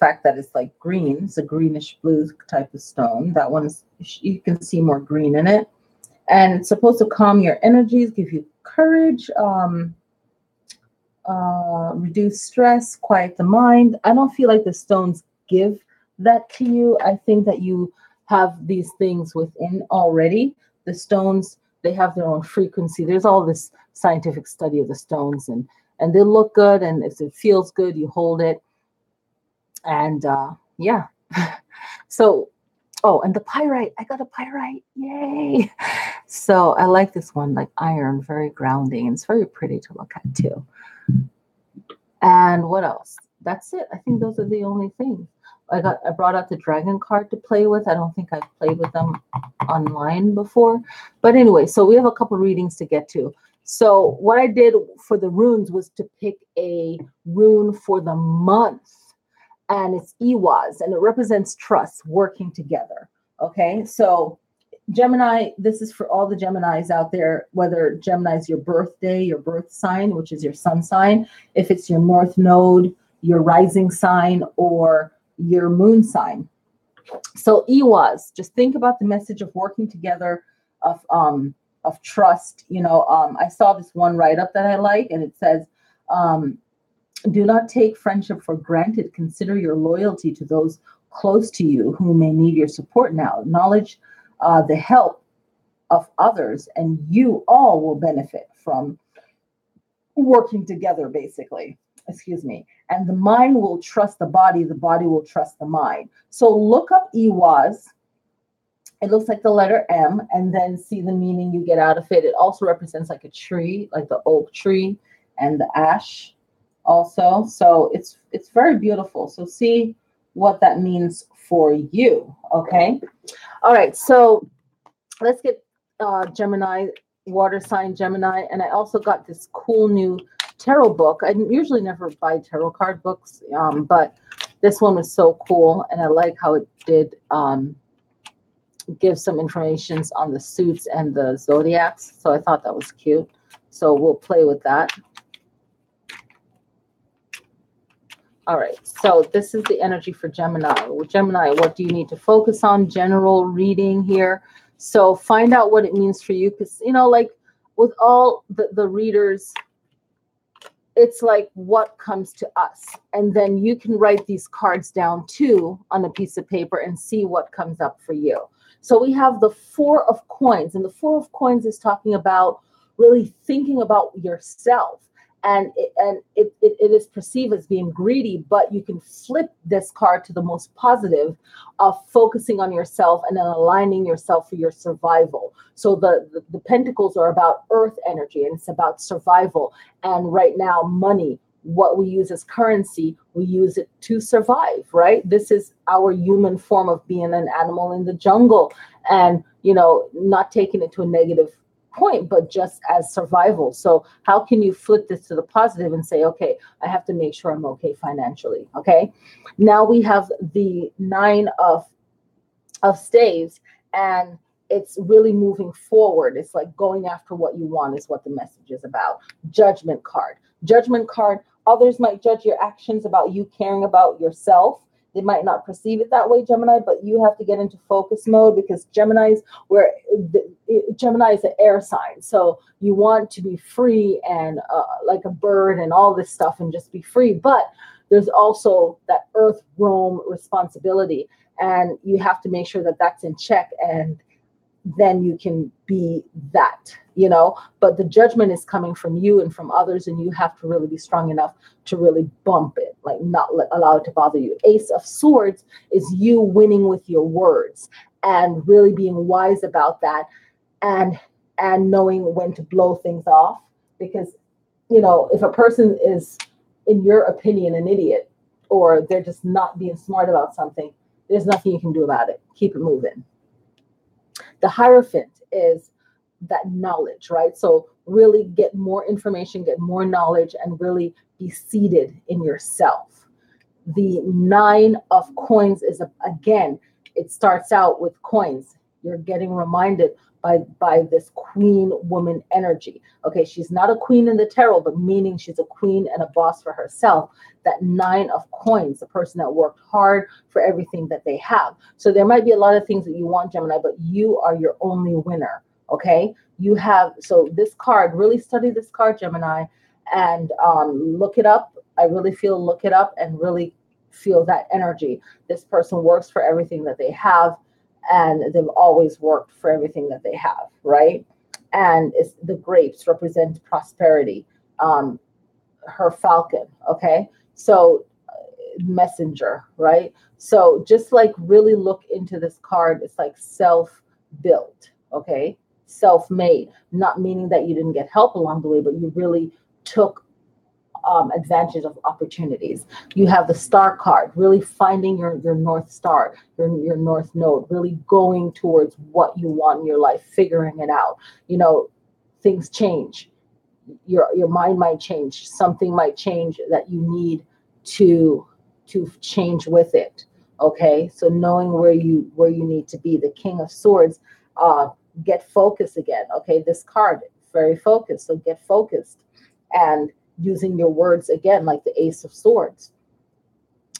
fact that it's like green. It's a greenish blue type of stone. That one's, you can see more green in it. And it's supposed to calm your energies, give you courage, reduce stress, quiet the mind. I don't feel like the stones give that to you. I think that you have these things within already. The stones, they have their own frequency. There's all this scientific study of the stones, and they look good, and if it feels good, you hold it. And yeah. So, oh, and the pyrite, I got a pyrite, yay. So I like this one, like iron, very grounding, and it's very pretty to look at too. And what else? That's it. I think those are the only things. I brought out the dragon card to play with. I don't think I've played with them online before. But anyway, so we have a couple readings to get to. So what I did for the runes was to pick a rune for the month. And it's Iwaz, and it represents trust, working together. Okay, so Gemini, this is for all the Geminis out there, whether Gemini is your birthday, your birth sign, which is your sun sign, if it's your north node, your rising sign, or your moon sign. So Iwaz, just think about the message of working together, of trust. You know, I saw this one write-up that I like, and it says, do not take friendship for granted. Consider your loyalty to those close to you who may need your support now. Acknowledge the help of others, and you all will benefit from working together, basically. Excuse me. And the mind will trust the body will trust the mind. So look up Iwaz. It looks like the letter M, and then see the meaning you get out of it. It also represents like a tree, like the oak tree and the ash also. So it's very beautiful. So see what that means for you. Okay. All right. So let's get Gemini, water sign Gemini. And I also got this cool new tarot book. I usually never buy tarot card books, but this one was so cool. And I like how it did give some information on the suits and the zodiacs. So I thought that was cute. So we'll play with that. All right, so this is the energy for Gemini. Well, Gemini, what do you need to focus on? General reading here. So find out what it means for you, because, you know, like with all the readers, it's like what comes to us. And then you can write these cards down too on a piece of paper and see what comes up for you. So we have the Four of Coins, and the Four of Coins is talking about really thinking about yourself. And it is perceived as being greedy, but you can flip this card to the most positive of focusing on yourself and then aligning yourself for your survival. So the pentacles are about earth energy, and it's about survival. And right now, money, what we use as currency, we use it to survive, right? This is our human form of being an animal in the jungle, and, you know, not taking it to a negative point, but just as survival. So how can you flip this to the positive and say, okay, I have to make sure I'm okay financially. Okay. Now we have the Nine of Staves, and it's really moving forward. It's like going after what you want is what the message is about. Judgment card. Judgment card. Others might judge your actions about you caring about yourself. They might not perceive it that way, Gemini, but you have to get into focus mode, because Gemini is an air sign. So you want to be free and like a bird and all this stuff and just be free. But there's also that earth realm responsibility, and you have to make sure that that's in check, and then you can be that, you know. But the judgment is coming from you and from others, and you have to really be strong enough to really bump it, like not allow it to bother you. Ace of Swords is you winning with your words and really being wise about that, and knowing when to blow things off. Because, you know, if a person is, in your opinion, an idiot, or they're just not being smart about something, there's nothing you can do about it. Keep it moving. The Hierophant is that knowledge, right? So really get more information, get more knowledge, and really be seated in yourself. The Nine of Coins is, again, it starts out with coins. You're getting reminded by this queen woman energy. Okay, she's not a queen in the tarot, but meaning she's a queen and a boss for herself. That nine of coins, the person that worked hard for everything that they have. So there might be a lot of things that you want, Gemini, but you are your only winner. Okay, you have, so this card, really study this card, Gemini, and look it up. I really feel, look it up and really feel that energy. This person works for everything that they have, and they've always worked for everything that they have, right? And it's the grapes represent prosperity. Her falcon, okay? So messenger, right? So just like really look into this card. It's like self-built, okay? Self-made, not meaning that you didn't get help along the way, but you really took advantage of opportunities. You have the star card, really finding your North Star, your North Node, really going towards what you want in your life, figuring it out. You know, things change. Your mind might change. Something might change that you need to change with it. Okay, so knowing where you need to be. The King of Swords, get focused again. Okay, this card very focused, so get focused and using your words again, like the Ace of Swords.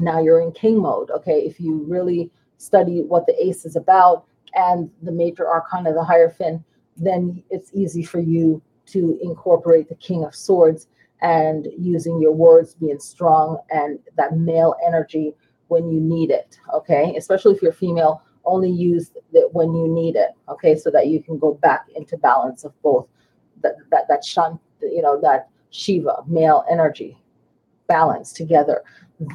Now you're in king mode. Okay, if you really study what the ace is about and the major arcana, the Hierophant, then it's easy for you to incorporate the King of Swords and using your words, being strong and that male energy when you need it. Okay, especially if you're female, only use it when you need it. Okay, so that you can go back into balance of both that shunt, that Shiva, male energy, balance together.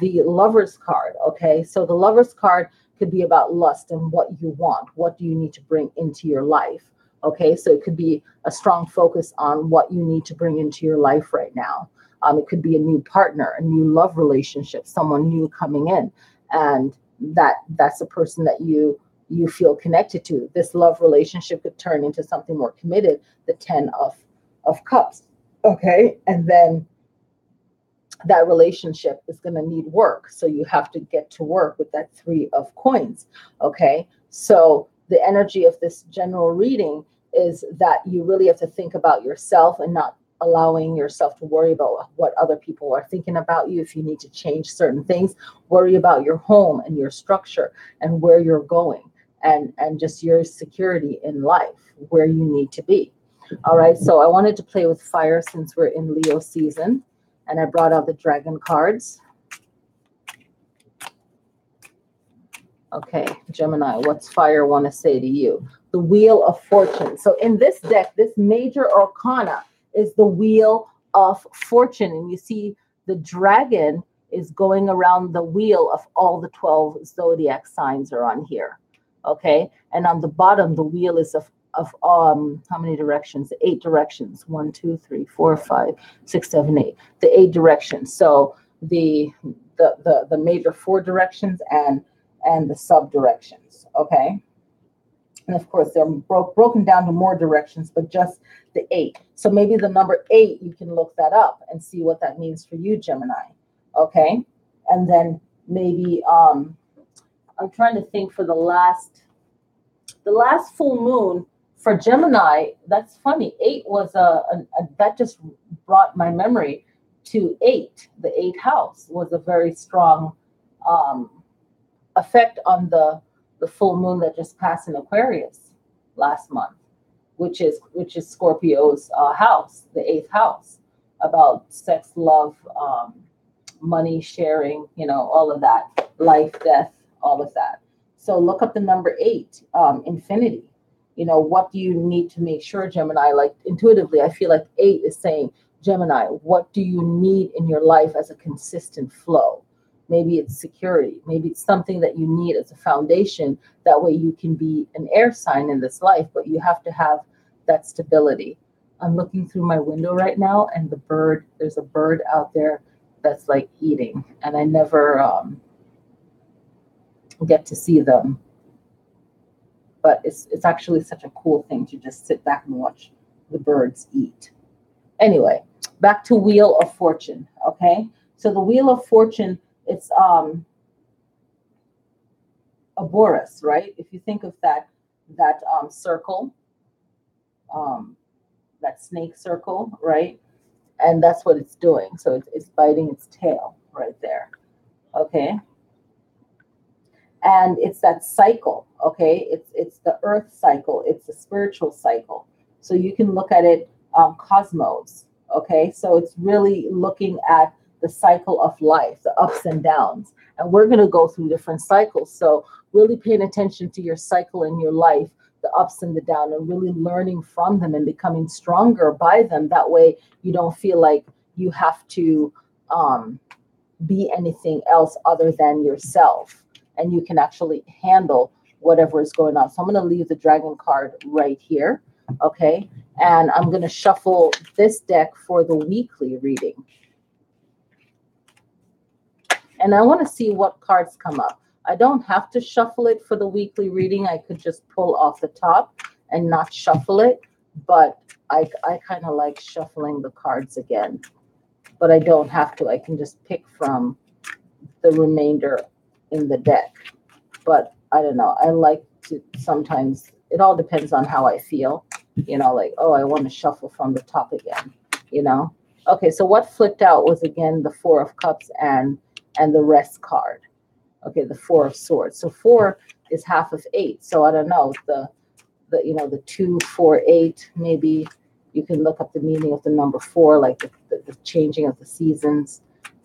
The Lover's card, okay? So the Lover's card could be about lust and what you want. What do you need to bring into your life? Okay, so it could be a strong focus on what you need to bring into your life right now. It could be a new partner, a new love relationship, someone new coming in, and that's a person that you feel connected to. This love relationship could turn into something more committed. The Ten of Cups. Okay, and then that relationship is going to need work. So you have to get to work with that Three of Coins. Okay, so the energy of this general reading is that you really have to think about yourself and not allowing yourself to worry about what other people are thinking about you. If you need to change certain things, worry about your home and your structure and where you're going and just your security in life, where you need to be. All right, so I wanted to play with fire since we're in Leo season, and I brought out the dragon cards. Okay, Gemini, what's fire want to say to you? The Wheel of Fortune. So in this deck, this major arcana is the Wheel of Fortune, and you see the dragon is going around the wheel of all the 12 zodiac signs are on here. Okay, and on the bottom, the wheel is of how many directions? 8 directions. 1, 2, 3, 4, 5, 6, 7, 8. The 8 directions. So the major 4 directions and the sub directions. Okay, and of course they're broken down to more directions, but just the 8. So maybe the number 8, you can look that up and see what that means for you, Gemini. Okay, and then maybe I'm trying to think for the last full moon for Gemini. That's funny. 8 was that just brought my memory to 8. The 8th house was a very strong effect on the full moon that just passed in Aquarius last month, which is Scorpio's house, the 8th house, about sex, love, money, sharing, all of that, life, death, all of that. So look up the number 8, infinity. What do you need to make sure, Gemini? Like intuitively, I feel like 8 is saying, Gemini, what do you need in your life as a consistent flow? Maybe it's security. Maybe it's something that you need as a foundation. That way you can be an air sign in this life, but you have to have that stability. I'm looking through my window right now, and there's a bird out there that's like eating, and I never get to see them. But it's actually such a cool thing to just sit back and watch the birds eat. Anyway, back to Wheel of Fortune. Okay, so the Wheel of Fortune, it's a Boris, right? If you think of that circle, that snake circle, right? And that's what it's doing. So it's biting its tail right there. Okay. And it's that cycle. Okay. It's the earth cycle. It's the spiritual cycle. So you can look at it cosmos. Okay. So it's really looking at the cycle of life, the ups and downs. And we're going to go through different cycles. So really paying attention to your cycle in your life, the ups and the down, and really learning from them and becoming stronger by them. That way you don't feel like you have to be anything else other than yourself. And you can actually handle whatever is going on. So I'm going to leave the dragon card right here. Okay. And I'm going to shuffle this deck for the weekly reading. And I want to see what cards come up. I don't have to shuffle it for the weekly reading. I could just pull off the top and not shuffle it. But I kind of like shuffling the cards again. But I don't have to. I can just pick from the remainder in the deck. But I don't know. I like to sometimes, it all depends on how I feel. You know, like, oh, I want to shuffle from the top again, you know. Okay, so what flipped out was, again, the Four of Cups and the Rest card. Okay, the Four of Swords. So 4 is half of 8. So I don't know, the 2, 4, 8, maybe you can look up the meaning of the number 4, like the changing of the seasons.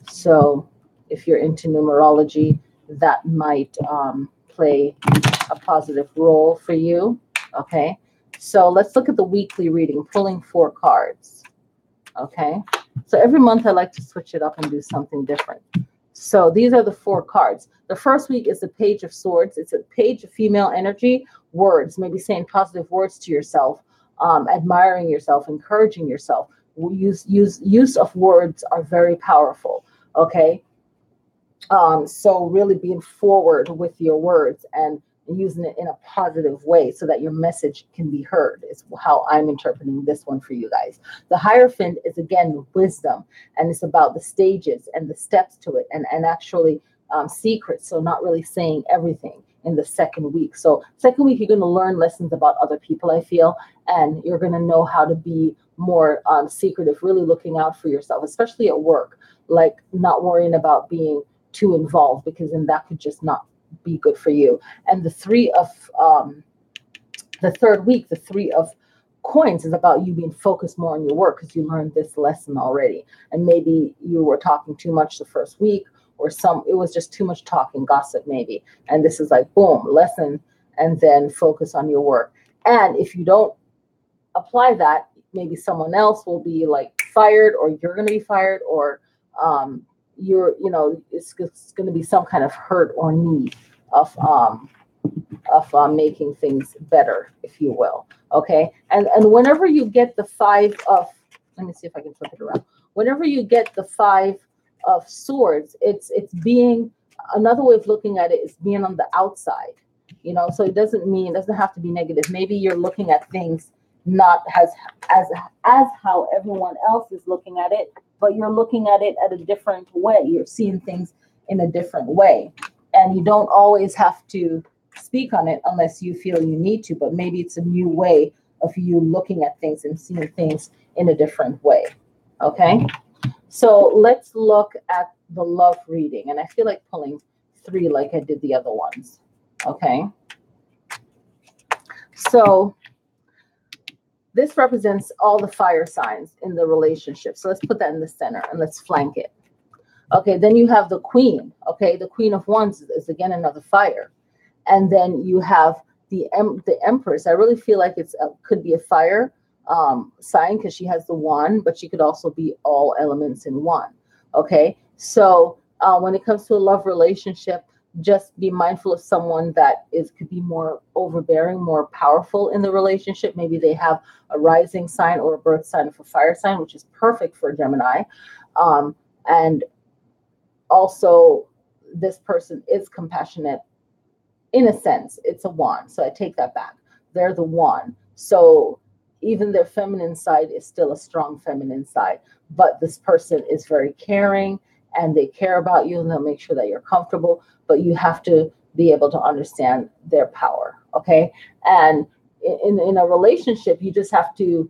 So if you're into numerology, that might play a positive role for you. Okay, so let's look at the weekly reading, pulling 4 cards. Okay, so every month I like to switch it up and do something different. So these are the 4 cards. The first week is the Page of Swords. It's a page of female energy, words, maybe saying positive words to yourself, admiring yourself, encouraging yourself. Use of words are very powerful. Okay. So really being forward with your words and using it in a positive way so that your message can be heard is how I'm interpreting this one for you guys. The Hierophant is, again, wisdom, and it's about the stages and the steps to it, and actually secrets. So not really saying everything in the second week. So second week, you're going to learn lessons about other people, I feel, and you're going to know how to be more secretive, really looking out for yourself, especially at work, like not worrying about being too involved, because then that could just not be good for you. And the third week, the 3 of Coins, is about you being focused more on your work because you learned this lesson already. And maybe you were talking too much the first week, or it was just too much talking, gossip maybe. And this is like, boom, lesson, and then focus on your work. And if you don't apply that, maybe someone else will be like fired, or you're going to be fired, or it's going to be some kind of hurt or need of making things better, if you will. Okay. And whenever you get the 5 of, let me see if I can flip it around. Whenever you get the 5 of Swords, it's being, another way of looking at it is being on the outside, so it doesn't have to be negative. Maybe you're looking at things not as how everyone else is looking at it, but you're looking at it at a different way. You're seeing things in a different way. And you don't always have to speak on it unless you feel you need to, but maybe it's a new way of you looking at things and seeing things in a different way. Okay? So let's look at the love reading. And I feel like pulling 3 like I did the other ones. Okay? So this represents all the fire signs in the relationship. So let's put that in the center and let's flank it. Okay, then you have the Queen. Okay, the Queen of Wands is again another fire. And then you have the Empress. I really feel like could be a fire sign because she has the wand, but she could also be all elements in one. Okay, so when it comes to a love relationship, just be mindful of someone that could be more overbearing, more powerful in the relationship. Maybe they have a rising sign or a birth sign of a fire sign, which is perfect for Gemini. And also, this person is compassionate in a sense. It's a wand, so I take that back. They're the wand. So even their feminine side is still a strong feminine side, but this person is very caring and they care about you and they'll make sure that you're comfortable, but you have to be able to understand their power. Okay. And in a relationship, you just have to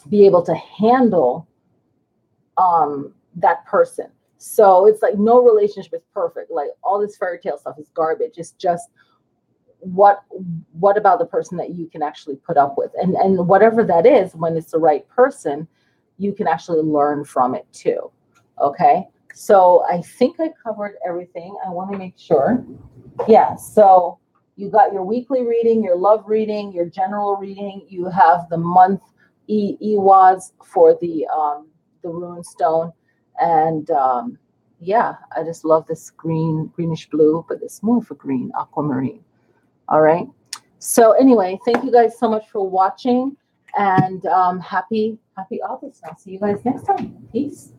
be able to handle that person. So it's like no relationship is perfect. Like all this fairy tale stuff is garbage. It's just what about the person that you can actually put up with, and whatever that is, when it's the right person, you can actually learn from it too. Okay, so I think I covered everything. I want to make sure. Yeah, so you got your weekly reading, your love reading, your general reading. You have the month EWAs for the rune stone, and yeah, I just love this greenish blue, but it's more of a green aquamarine. All right. So anyway, thank you guys so much for watching, and happy August. I'll see you guys next time. Peace.